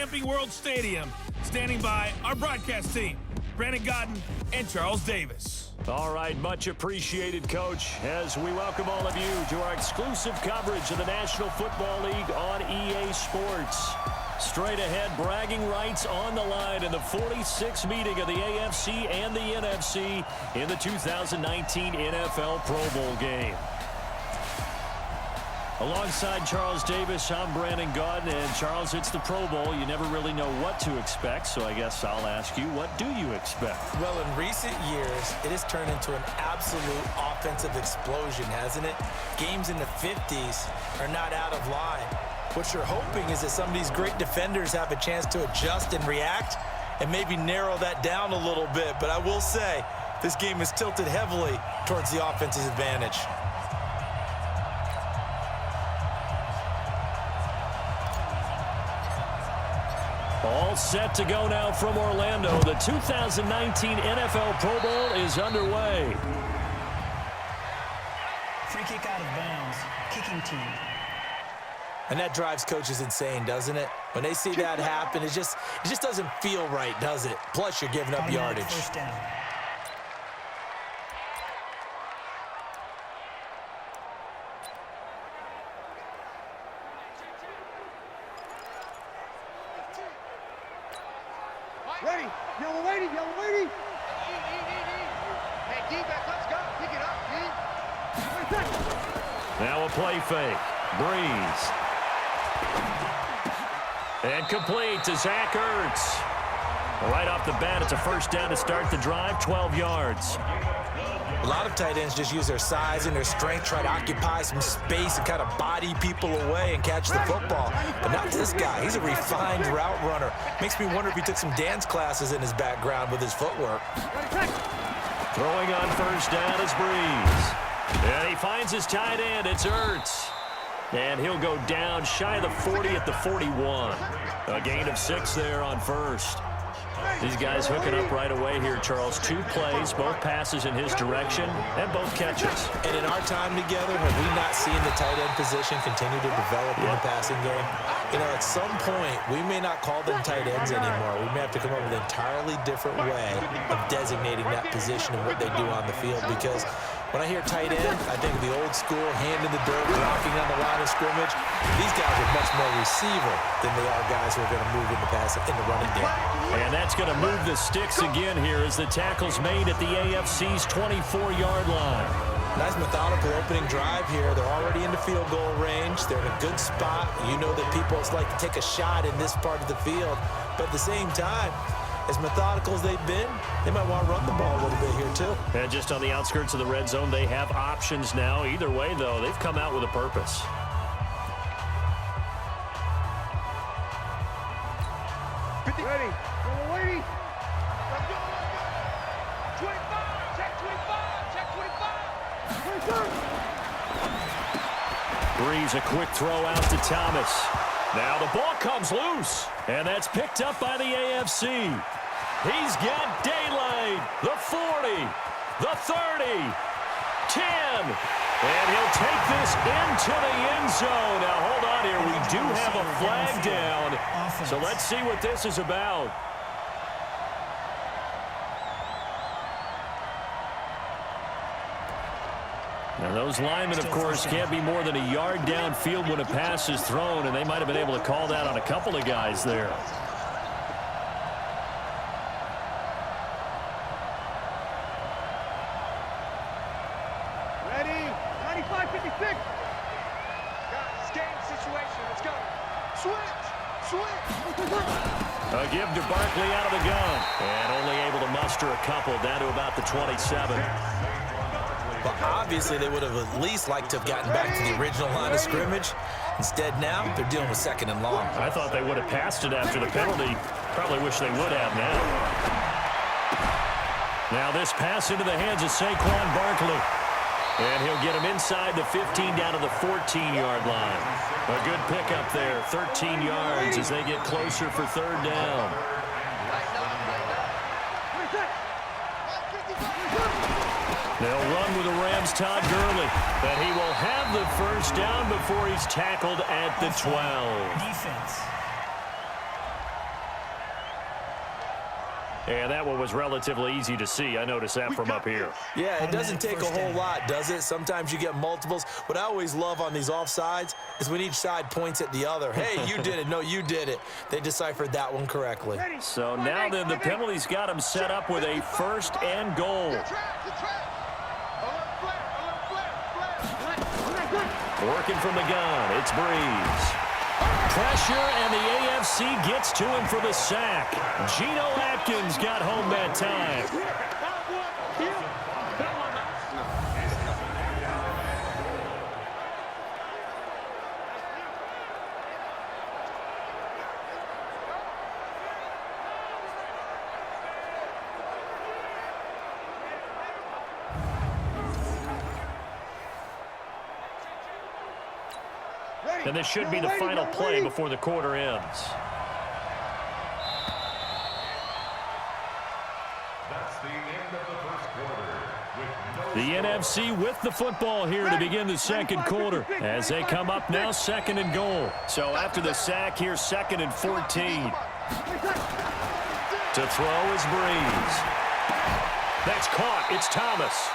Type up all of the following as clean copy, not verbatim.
Camping World Stadium. Standing by our broadcast team, Brandon Godden and Charles Davis. All right, much appreciated, Coach, as we welcome all of you to our exclusive coverage of the National Football League on EA Sports. Straight ahead, bragging rights on the line in the 46th meeting of the AFC and the NFC in the 2019 NFL Pro Bowl game. Alongside Charles Davis, I'm Brandon Godden, and Charles, it's the Pro Bowl. You never really know what to expect, so I guess I'll ask you, what do you expect? Well, in recent years, it has turned into an absolute offensive explosion, hasn't it? Games in the 50s are not out of line. What you're hoping is that some of these great defenders have a chance to adjust and react and maybe narrow that down a little bit. But I will say, this game is tilted heavily towards the offense's advantage. All set to go now from Orlando. The 2019 NFL Pro Bowl is underway. Free kick out of bounds. Kicking team. And that drives coaches insane, doesn't it? When they see that happen, it just doesn't feel right, does it? Plus, you're giving up yardage. First down. Ready, yellow lady, yellow lady. Hey, D-back, let's go. Pick it up, D. Now a play fake. Breeze. And complete to Zach Ertz. Right off the bat, it's a first down to start the drive, 12 yards. A lot of tight ends just use their size and their strength, try to occupy some space and kind of body people away and catch the football. But not this guy. He's a refined route runner. Makes me wonder if he took some dance classes in his background with his footwork. Throwing on first down is Breeze. And he finds his tight end. It's Ertz. And he'll go down shy of the 40 at the 41. A gain of 6 there on first. These guys hooking up right away here, Charles. 2 plays, both passes in his direction, and both catches. And in our time together, have we not seen the tight end position continue to develop in the passing game? You know, at some point, we may not call them tight ends anymore. We may have to come up with an entirely different way of designating that position and what they do on the field, because when I hear tight end, I think of the old school, hand in the dirt, blocking on the line of scrimmage. These guys are much more receiver than they are guys who are going to move in the running game. And that's going to move the sticks again here as the tackle's made at the AFC's 24-yard line. Nice methodical opening drive here. They're already into field goal range. They're in a good spot. You know that people like to take a shot in this part of the field. But at the same time, as methodical as they've been, they might want to run the ball a little bit here too. And just on the outskirts of the red zone, they have options now. Either way, though, they've come out with a purpose. Ready, yellow lady. Let's go, let's go. 25, check 25, check 25. 25. Breeze, a quick throw out to Thomas. Now the ball comes loose, and that's picked up by the AFC. He's got daylight, the 40, the 30, 10, and he'll take this into the end zone. Now hold on here, we do have a flag down, so let's see what this is about. Now those linemen, of course, can't be more than a yard downfield when a pass is thrown, and they might have been able to call that on a couple of guys there. Ready, 95, 56. Guys, game situation, let's go. Switch, switch. A give to Barkley out of the gun, and only able to muster a couple down to about the 27. Well, obviously, they would have at least liked to have gotten back to the original line of scrimmage. Instead, now, they're dealing with second and long. I thought they would have passed it after the penalty. Probably wish they would have now. Now this pass into the hands of Saquon Barkley. And he'll get him inside the 15 down to the 14-yard line. A good pickup there, 13 yards as they get closer for third down. They'll run with the Rams' Todd Gurley, but he will have the first down before he's tackled at the 12. Defense. And that one was relatively easy to see. I noticed that from up here. Yeah, it doesn't take a whole lot, does it? Sometimes you get multiples. What I always love on these offsides is when each side points at the other. Hey, you did it. No, you did it. They deciphered that one correctly. So now then the penalty's got them set up with a 1st and goal. Working from the gun, it's Breeze. Pressure, and the AFC gets to him for the sack. Geno Atkins got home that time. And this should be the final play before the quarter ends. That's the end of the first quarter. The NFC with the football here to begin the second quarter as they come up now 2nd and goal. So after the sack here, 2nd and 14. To throw is Breeze. That's caught. It's Thomas.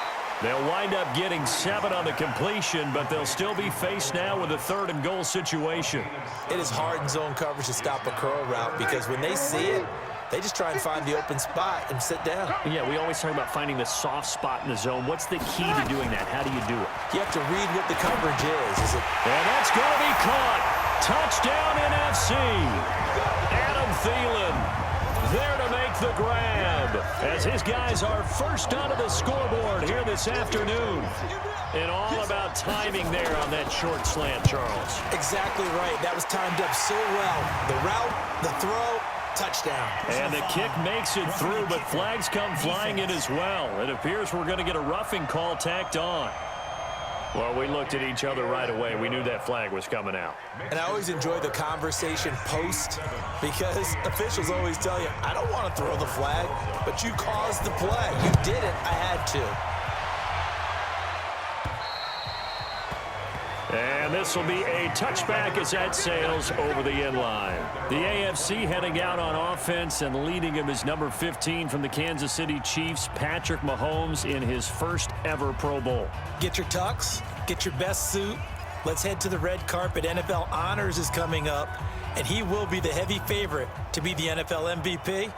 They'll wind up getting 7 on the completion, but they'll still be faced now with a 3rd and goal situation. It is hard in zone coverage to stop a curl route because when they see it, they just try and find the open spot and sit down. Yeah, we always talk about finding the soft spot in the zone. What's the key to doing that? How do you do it? You have to read what the coverage is. And that's going to be caught. Touchdown NFC. Adam Thielen there to make the grab as his guys are first onto the scoreboard here this afternoon. And all about timing there on that short slant, Charles. Exactly right. That was timed up so well. The route, the throw, touchdown. And the kick makes it through, but flags come flying in as well. It appears we're going to get a roughing call tacked on. Well, we looked at each other right away. We knew that flag was coming out. And I always enjoy the conversation post because officials always tell you, I don't want to throw the flag, but you caused the play. You did it. I had to. And this will be a touchback as that sails over the end line. The AFC heading out on offense, and leading him is number 15 from the Kansas City Chiefs, Patrick Mahomes, in his first ever Pro Bowl. Get your tux, get your best suit. Let's head to the red carpet. NFL Honors is coming up, and he will be the heavy favorite to be the NFL MVP.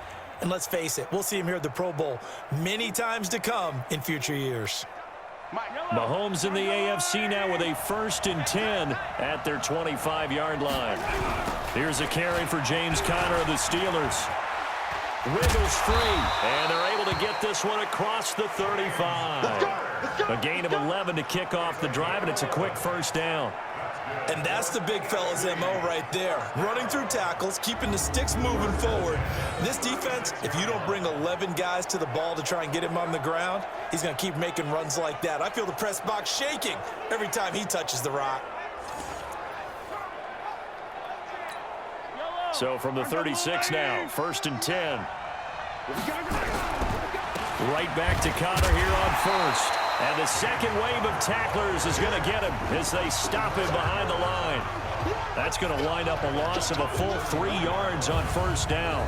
And let's face it, we'll see him here at the Pro Bowl many times to come in future years. Mahomes in the AFC now with a 1st and 10 at their 25-yard line. Here's a carry for James Conner of the Steelers. Wiggles free, and they're able to get this one across the 35. A gain of 11 to kick off the drive, and it's a quick 1st down. And that's the big fella's MO right there. Running through tackles, keeping the sticks moving forward. This defense, if you don't bring 11 guys to the ball to try and get him on the ground, he's going to keep making runs like that. I feel the press box shaking every time he touches the rock. So from the 36 now, 1st and 10. Right back to Conner here on 1st. And the second wave of tacklers is going to get him as they stop him behind the line. That's going to wind up a loss of a full 3 yards on 1st down.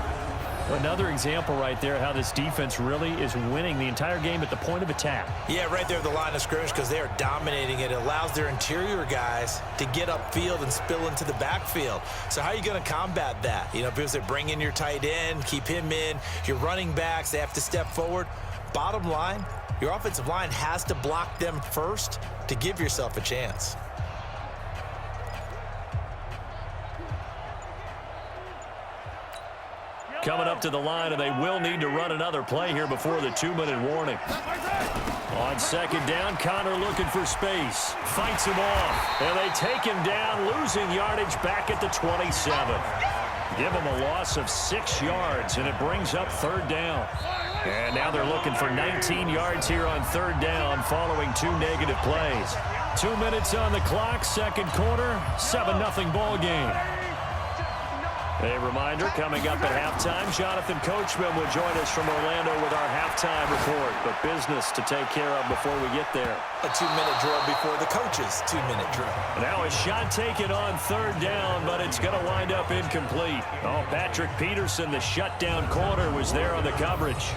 Another example right there how this defense really is winning the entire game at the point of attack. Yeah, right there at the line of scrimmage because they are dominating it. It allows their interior guys to get upfield and spill into the backfield. So how are you going to combat that? You know, because they bring in your tight end, keep him in. Your running backs, they have to step forward. Bottom line, your offensive line has to block them first to give yourself a chance. Coming up to the line, and they will need to run another play here before the 2-minute warning. On 2nd down, Conner looking for space. Fights him off, and they take him down, losing yardage back at the 27. Give him a loss of 6 yards, and it brings up 3rd down. And now they're looking for 19 yards here on 3rd down following 2 negative plays. 2 minutes on the clock, 2nd quarter, 7-0 ball game. A reminder, coming up at halftime, Jonathan Coachman will join us from Orlando with our halftime report. But business to take care of before we get there. A 2-minute drill before the coach's 2-minute drill. Now a shot taken on third down, but it's going to wind up incomplete. Oh, Patrick Peterson, the shutdown corner, was there on the coverage.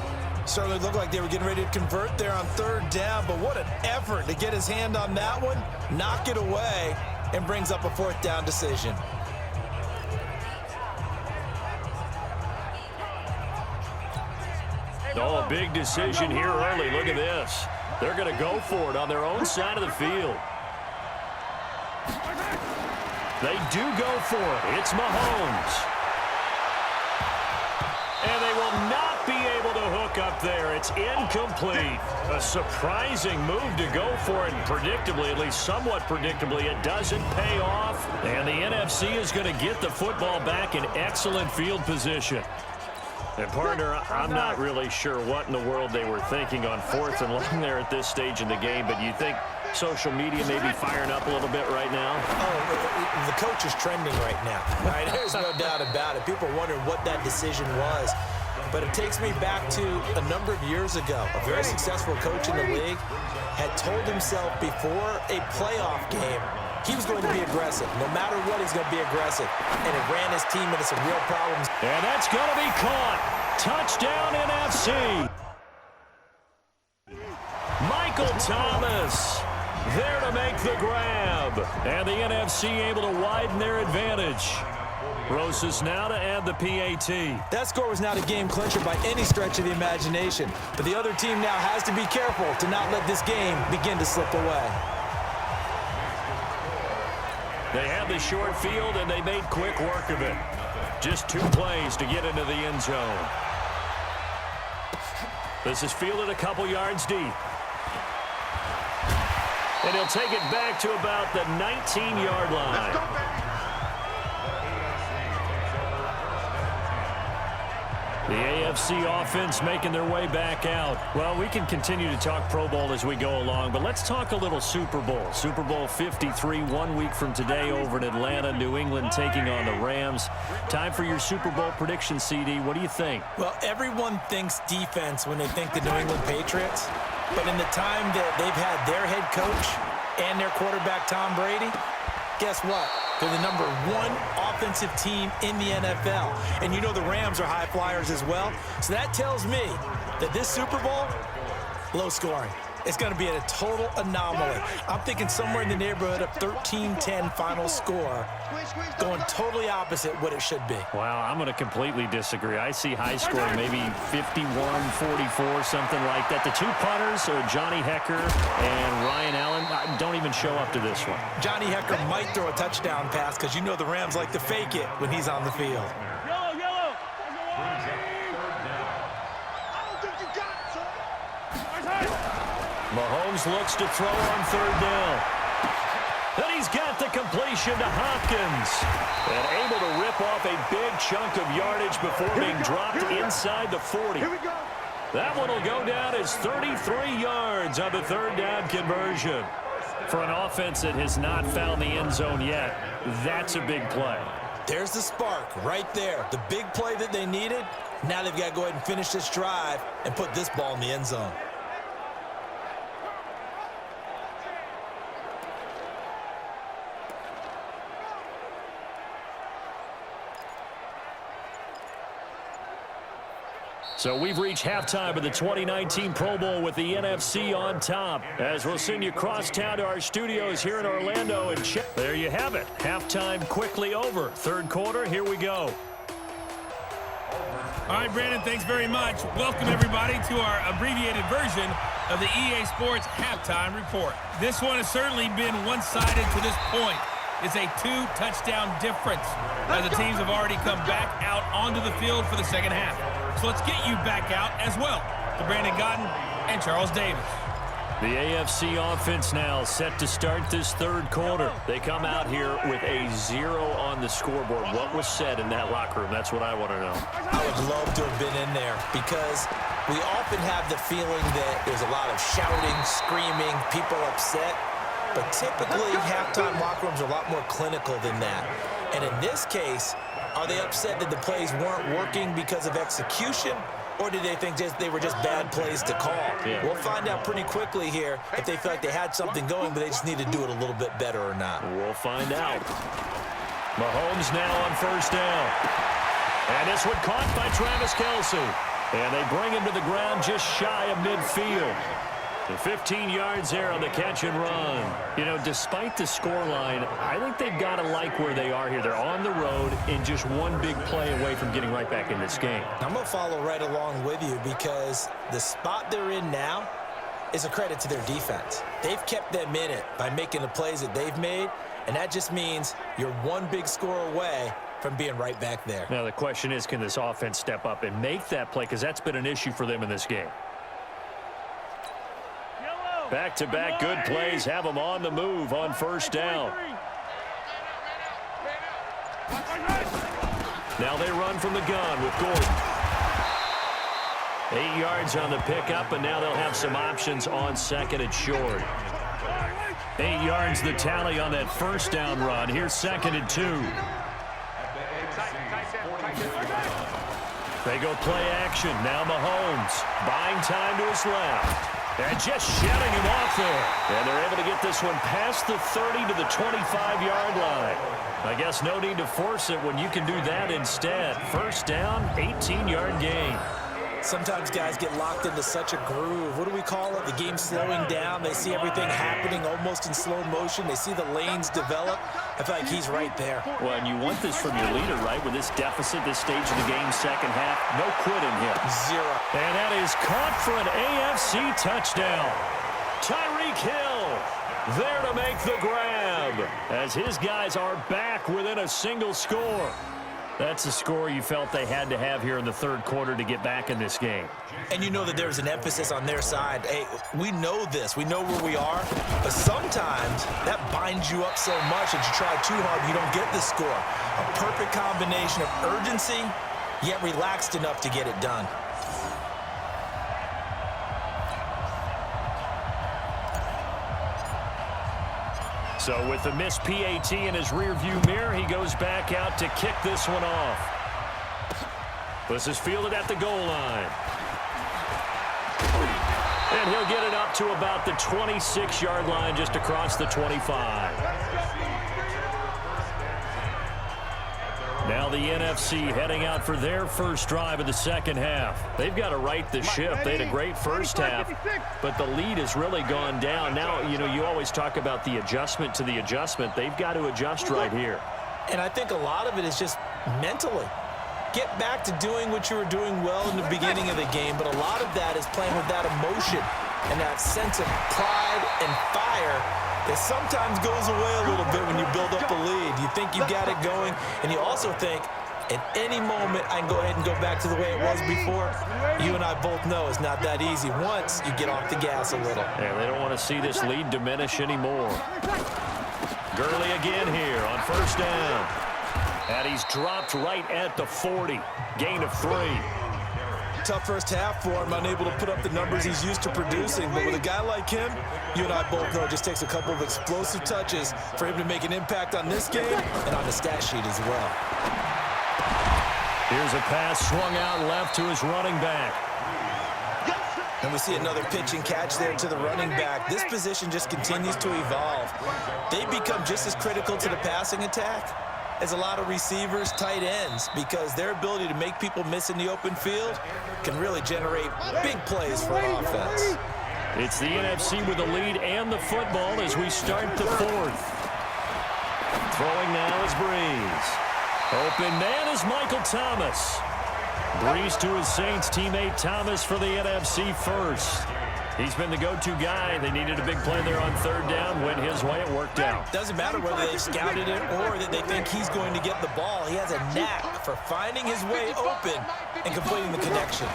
Certainly looked like they were getting ready to convert there on third down, but what an effort to get his hand on that one, knock it away, and brings up a fourth down decision. Oh, a big decision here early. Look at this. They're going to go for it on their own side of the field. They do go for it. It's Mahomes. And they will not be able to hook up there. It's incomplete. A surprising move to go for it, and predictably, at least somewhat predictably, it doesn't pay off. And the NFC is going to get the football back in excellent field position. And, partner, I'm not really sure what in the world they were thinking on fourth and long there at this stage in the game, but you think social media may be firing up a little bit right now? Oh, the coach is trending right now. All right, there's no doubt about it. People are wondering what that decision was. But it takes me back to a number of years ago. A very successful coach in the league had told himself before a playoff game he was going to be aggressive. No matter what, he's going to be aggressive. And it ran his team into some real problems. And that's going to be caught. Touchdown, NFC. Michael Thomas there to make the grab. And the NFC able to widen their advantage. Rosas now to add the PAT. That score was not a game clincher by any stretch of the imagination. But the other team now has to be careful to not let this game begin to slip away. They had the short field, and they made quick work of it. Just 2 plays to get into the end zone. This is fielded a couple yards deep. And he'll take it back to about the 19-yard line. The AFC offense making their way back out. Well, we can continue to talk Pro Bowl as we go along, but let's talk a little Super Bowl. Super Bowl 53, 1 week from today over in Atlanta. New England taking on the Rams. Time for your Super Bowl prediction, CD. What do you think? Well, everyone thinks defense when they think the New England Patriots. But in the time that they've had their head coach and their quarterback, Tom Brady, guess what? They're the #1 offensive team in the NFL. And you know the Rams are high flyers as well. So that tells me that this Super Bowl, low scoring. It's going to be a total anomaly. I'm thinking somewhere in the neighborhood of 13-10 final score, going totally opposite what it should be. Wow, I'm going to completely disagree. I see high scoring, maybe 51-44, something like that. The 2 punters, Johnny Hecker and Ryan Allen, don't even show up to this one. Johnny Hecker might throw a touchdown pass because you know the Rams like to fake it when he's on the field. Mahomes looks to throw on third down. Then he's got the completion to Hopkins. And able to rip off a big chunk of yardage before being dropped inside the 40. That one will go down as 33 yards on the third down conversion. For an offense that has not found the end zone yet, that's a big play. There's the spark right there. The big play that they needed. Now they've got to go ahead and finish this drive and put this ball in the end zone. So we've reached halftime of the 2019 Pro Bowl with the NFC on top. As we'll send you across town to our studios here in Orlando and check. There you have it. Halftime quickly over. Third quarter, here we go. All right, Brandon, thanks very much. Welcome, everybody, to our abbreviated version of the EA Sports Halftime Report. This one has certainly been one-sided to this point. It's a 2-touchdown difference as the teams have already come back out onto the field for the second half. So let's get you back out as well to Brandon Godden and Charles Davis. The AFC offense now set to start this third quarter. They come out here with a 0 on the scoreboard. What was said in that locker room? That's what I want to know. I would love to have been in there because we often have the feeling that there's a lot of shouting, screaming, people upset. But typically, halftime locker rooms are a lot more clinical than that. And in this case, Are they upset that the plays weren't working because of execution? Or did they think they were just bad plays to call? Yeah. We'll find out pretty quickly here if they feel like they had something going, but they just need to do it a little bit better or not. We'll find out. Mahomes now on first down. And this one caught by Travis Kelce. And they bring him to the ground just shy of midfield. The 15 yards there on the catch and run. You know, despite the scoreline, I think they've got to like where they are here. They're on the road and just one big play away from getting right back in this game. I'm going to follow right along with you because the spot they're in now is a credit to their defense. They've kept them in it by making the plays that they've made, and that just means you're one big score away from being right back there. Now the question is, can this offense step up and make that play? Because that's been an issue for them in this game. Back-to-back good plays have them on the move on first down. Now they run from the gun with Gordon. 8 yards on the pickup, and now they'll have some options on second and short. 8 yards the tally on that first down run. Here's second and 2. They go play action. Now Mahomes buying time to his left. And just shedding him off there. And they're able to get this one past the 30 to the 25-yard line. I guess no need to force it when you can do that instead. First down, 18-yard gain. Sometimes guys get locked into such a groove. What do we call it? The game slowing down. They see everything happening almost in slow motion. They see the lanes develop. I feel like he's right there. Well, and you want this from your leader, right? With this deficit, this stage of the game, second half, no quitting here. Zero. And that is caught for an AFC touchdown. Tyreek Hill there to make the grab as his guys are back within a single score. That's the score you felt they had to have here in the third quarter to get back in this game. And you know that there's an emphasis on their side. Hey, we know this. We know where we are. But sometimes that binds you up so much that you try too hard, you don't get the score. A perfect combination of urgency, yet relaxed enough to get it done. So with the missed PAT in his rearview mirror, he goes back out to kick this one off. This is fielded at the goal line. And he'll get it up to about the 26-yard line, just across the 25. Now the NFC heading out for their first drive of the second half. They've got to right the ship. They had a great first half, but the lead has really gone down. Now, you know, you always talk about the adjustment to the adjustment. They've got to adjust right here. And I think a lot of it is just mentally. Get back to doing what you were doing well in the beginning of the game, but a lot of that is playing with that emotion and that sense of pride and fire that sometimes goes away a little bit when you build up a lead. You think you got it going, and you also think, at any moment, I can go ahead and go back to the way it was before. You and I both know it's not that easy once you get off the gas a little. Yeah, they don't want to see this lead diminish anymore. Gurley again here on first down. And he's dropped right at the 40. Gain of 3. Tough first half for him, unable to put up the numbers he's used to producing. But with a guy like him, you and I both know it just takes a couple of explosive touches for him to make an impact on this game and on the stat sheet as well. Here's a pass swung out left to his running back. And we see another pitch and catch there to the running back. This position just continues to evolve. They become just as critical to the passing attack as a lot of receivers, tight ends, because their ability to make people miss in the open field can really generate big plays for an offense. It's the NFC with the lead and the football as we start the fourth. Throwing now is Breeze. Open man is Michael Thomas. Breeze to his Saints teammate Thomas for the NFC first. He's been the go-to guy. They needed a big play there on third down. Went his way. It worked out. Doesn't matter whether they've scouted it or that they think he's going to get the ball. He has a knack for finding his way open and completing the connection.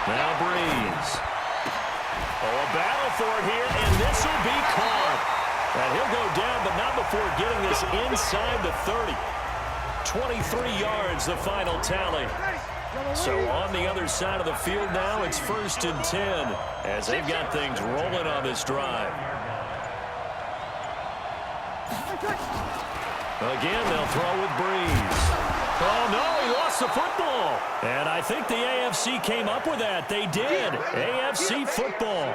Now Breeze. Oh, a battle for it here, and this will be caught. And he'll go down, but not before getting this inside the 30. 23 yards, the final tally. So on the other side of the field now, it's 1st and 10 as they've got things rolling on this drive. Again, they'll throw with Breeze. Oh, no, he lost the football. And I think the AFC came up with that. They did. AFC football.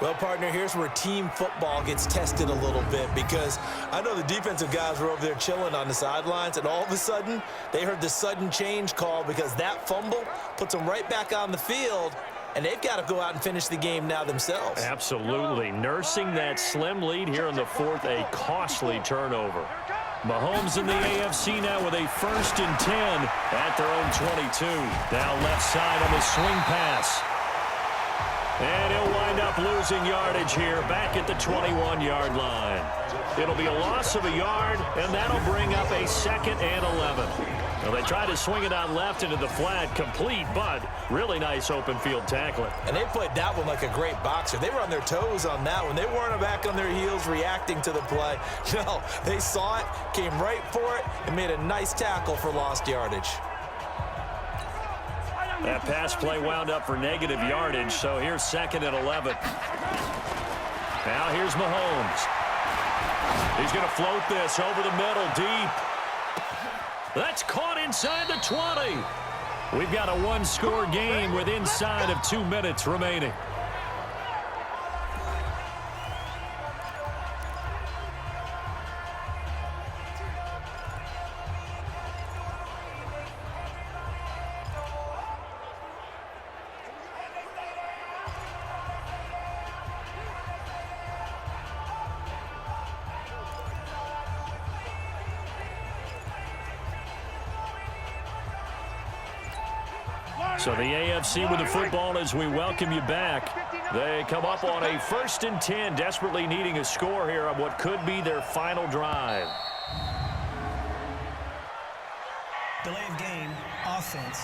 Well, partner, here's where team football gets tested a little bit, because I know the defensive guys were over there chilling on the sidelines, and all of a sudden, they heard the sudden change call because that fumble puts them right back on the field, and they've got to go out and finish the game now themselves. Absolutely. Nursing that slim lead here in the fourth, a costly turnover. Mahomes in the AFC now with a 1st and 10 at their own 22. Now left side on the swing pass. And he'll wind up losing yardage here back at the 21-yard line. It'll be a loss of a yard, and that'll bring up a 2nd and 11. Well, they tried to swing it out left into the flat, complete, but really nice open field tackling. And they played that one like a great boxer. They were on their toes on that one. They weren't back on their heels reacting to the play. No, they saw it, came right for it, and made a nice tackle for lost yardage. That pass play wound up for negative yardage, so here's 2nd and 11. Now here's Mahomes. He's going to float this over the middle, deep. That's caught inside the 20. We've got a one-score game with inside of 2 minutes remaining. So the AFC with the football as we welcome you back. They come up on a 1st and 10, desperately needing a score here on what could be their final drive. Delay of game, offense.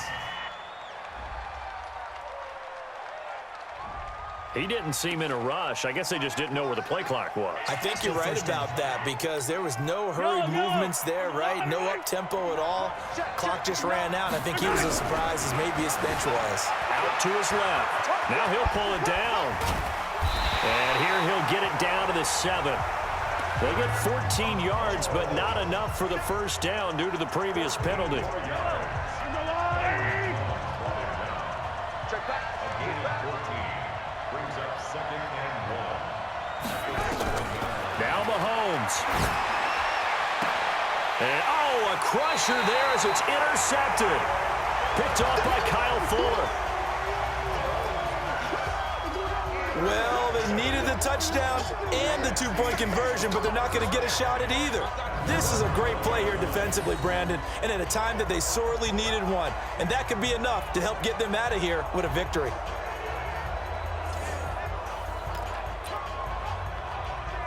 He didn't seem in a rush. I guess they just didn't know where the play clock was. I think you're right about that, because there was no hurried movements there, right? No up-tempo at all. Clock just ran out. I think he was as surprised as maybe his bench was. Out to his left. Now he'll pull it down. And here he'll get it down to the 7. They get 14 yards, but not enough for the first down due to the previous penalty. Now Mahomes. And, oh, a crusher there as it's intercepted. Picked off by Kyle Fuller. Well, they needed the touchdown and the 2-point conversion, but they're not going to get a shot at either. This is a great play here defensively, Brandon, and at a time that they sorely needed one. And that could be enough to help get them out of here with a victory.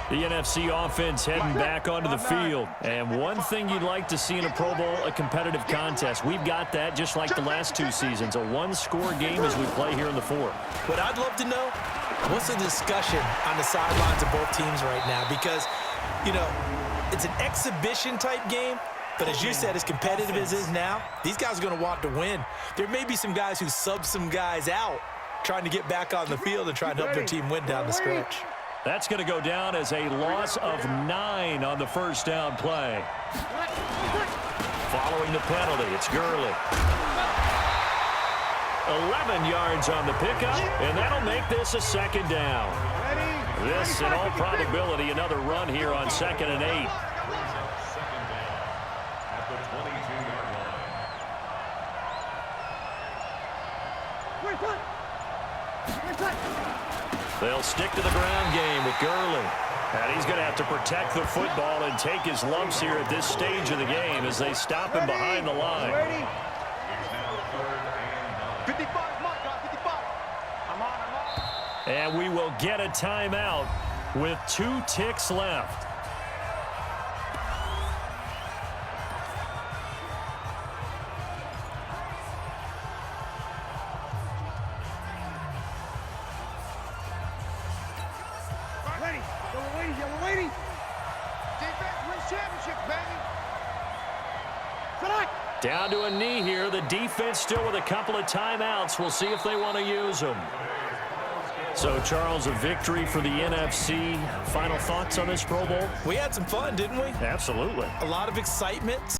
The NFC offense heading back onto the field. And one thing you'd like to see in a Pro Bowl, a competitive contest. We've got that just like the last 2 seasons, a one-score game as we play here in the 4th. What I'd love to know, what's the discussion on the sidelines of both teams right now? Because, you know, it's an exhibition-type game, but as you said, as competitive as it is now, these guys are going to want to win. There may be some guys who sub some guys out trying to get back on the field and try and help their team win down the stretch. That's going to go down as a loss of 9 on the first down play. Following the penalty, it's Gurley. 11 yards on the pickup, and that'll make this a 2nd down. This, in all probability, another run here on 2nd and 8. They'll stick to the ground game with Gurley. And he's going to have to protect the football and take his lumps here at this stage of the game as they stop him behind the line. 55, mark, 55. I'm on. And we will get a timeout with 2 ticks left. Down to a knee here. The defense still with a couple of timeouts. We'll see if they want to use them. So, Charles, a victory for the NFC. Final thoughts on this Pro Bowl? We had some fun, didn't we? Absolutely. A lot of excitement.